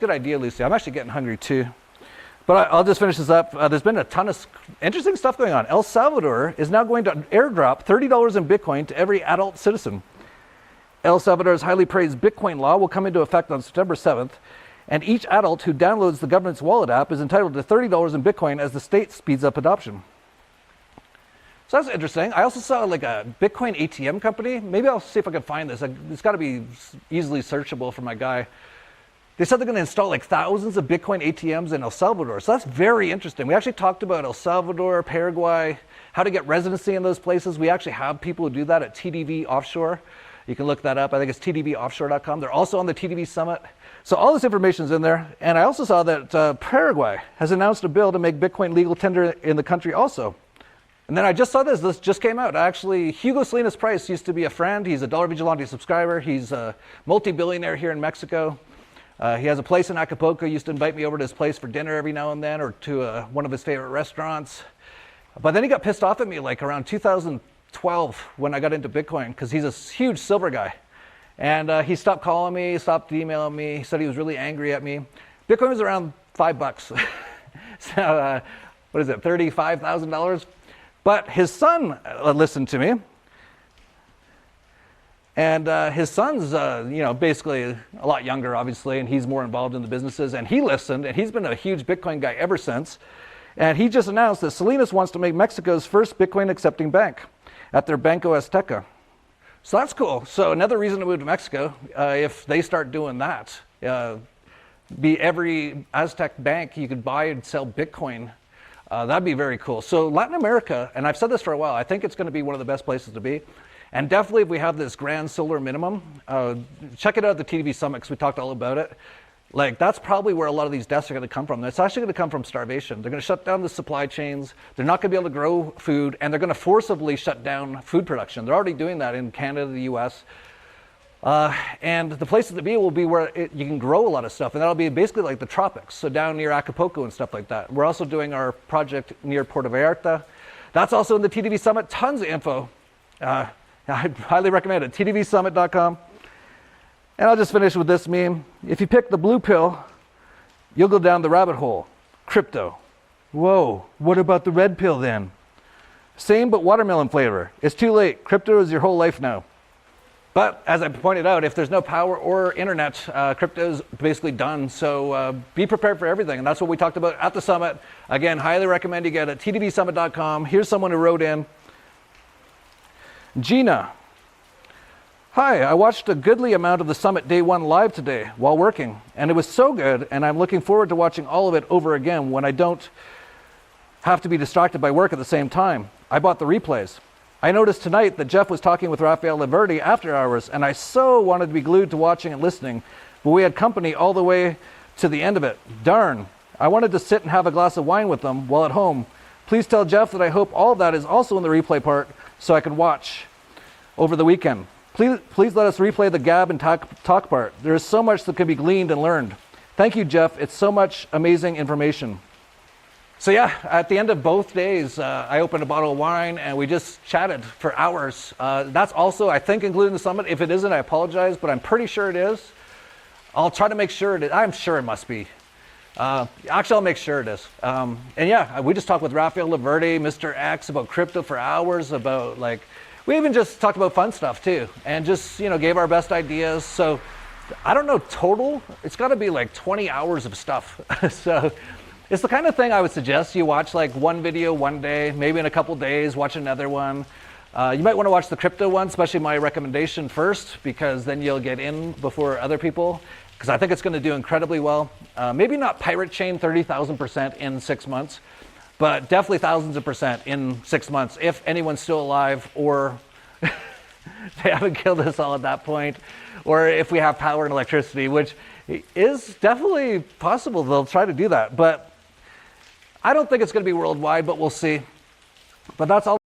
Good idea, Lucy. I'm actually getting hungry too. But I'll just finish this up. There's been a ton of interesting stuff going on. El Salvador is now going to airdrop $30 in Bitcoin to every adult citizen. El Salvador's highly praised Bitcoin law will come into effect on September 7th, and each adult who downloads the government's wallet app is entitled to $30 in Bitcoin as the state speeds up adoption. So that's interesting. I also saw like a Bitcoin ATM company. Maybe I'll see if I can find this. It's got to be easily searchable for my guy. They said they're going to install like thousands of Bitcoin ATMs in El Salvador. So that's very interesting. We actually talked about El Salvador, Paraguay, how to get residency in those places. We actually have people who do that at TDV Offshore. You can look that up. I think it's tdvoffshore.com. They're also on the TDV Summit. So all this information is in there. And I also saw that Paraguay has announced a bill to make Bitcoin legal tender in the country also. And then I just saw this just came out. Actually, Hugo Salinas Price used to be a friend. He's a Dollar Vigilante subscriber. He's a multi-billionaire here in Mexico. He has a place in Acapulco. He used to invite me over to his place for dinner every now and then, or to one of his favorite restaurants. But then he got pissed off at me like around 2012 when I got into Bitcoin, because he's a huge silver guy. And he stopped calling me, stopped emailing me. He said he was really angry at me. Bitcoin was around $5. So what is it, $35,000? But his son listened to me. And his son's, basically a lot younger, obviously, and he's more involved in the businesses. And he listened, and he's been a huge Bitcoin guy ever since. And he just announced that Salinas wants to make Mexico's first Bitcoin accepting bank at their Banco Azteca. So that's cool. So another reason to move to Mexico, if they start doing that, be every Aztec bank you could buy and sell Bitcoin. That'd be very cool. So Latin America, and I've said this for a while, I think it's going to be one of the best places to be. And definitely if we have this grand solar minimum, check it out at the TDV Summit, because we talked all about it. Like, that's probably where a lot of these deaths are going to come from. It's actually going to come from starvation. They're going to shut down the supply chains. They're not going to be able to grow food, and they're going to forcibly shut down food production. They're already doing that in Canada, the US. And the places to be will be where you can grow a lot of stuff, and that'll be basically like the tropics, so down near Acapulco and stuff like that. We're also doing our project near Puerto Vallarta. That's also in the TDV Summit. Tons of info. I highly recommend it, tdvsummit.com. And I'll just finish with this meme. If you pick the blue pill, you'll go down the rabbit hole. Crypto. Whoa, what about the red pill then? Same but watermelon flavor. It's too late. Crypto is your whole life now. But as I pointed out, if there's no power or internet, crypto is basically done. So be prepared for everything. And that's what we talked about at the summit. Again, highly recommend you get it. tdvsummit.com. Here's someone who wrote in. Gina. Hi, I watched a goodly amount of the summit day one live today while working. And it was so good. And I'm looking forward to watching all of it over again when I don't have to be distracted by work at the same time. I bought the replays. I noticed tonight that Jeff was talking with Rafael Laverty after hours, and I so wanted to be glued to watching and listening, but we had company all the way to the end of it. Darn, I wanted to sit and have a glass of wine with them while at home. Please tell Jeff that I hope all of that is also in the replay part so I can watch over the weekend. Please let us replay the gab and talk part. There is so much that can be gleaned and learned. Thank you, Jeff. It's so much amazing information. So yeah, at the end of both days, I opened a bottle of wine and we just chatted for hours. That's also, I think, including the summit. If it isn't, I apologize, but I'm pretty sure it is. I'll try to make sure it is. I'm sure it must be. Actually, I'll make sure it is. And yeah, we just talked with Rafael Laverty, Mr. X, about crypto for hours, about we even just talked about fun stuff too, and just, gave our best ideas. So I don't know, total, it's got to be like 20 hours of stuff. So it's the kind of thing I would suggest you watch like one video one day, maybe in a couple days, watch another one. You might want to watch the crypto one, especially my recommendation first, because then you'll get in before other people, because I think it's going to do incredibly well. Maybe not Piratechain 30,000% in 6 months, but definitely thousands of percent in 6 months, if anyone's still alive, or they haven't killed us all at that point, or if we have power and electricity, which is definitely possible. They'll try to do that, but I don't think it's going to be worldwide, but we'll see. But that's all.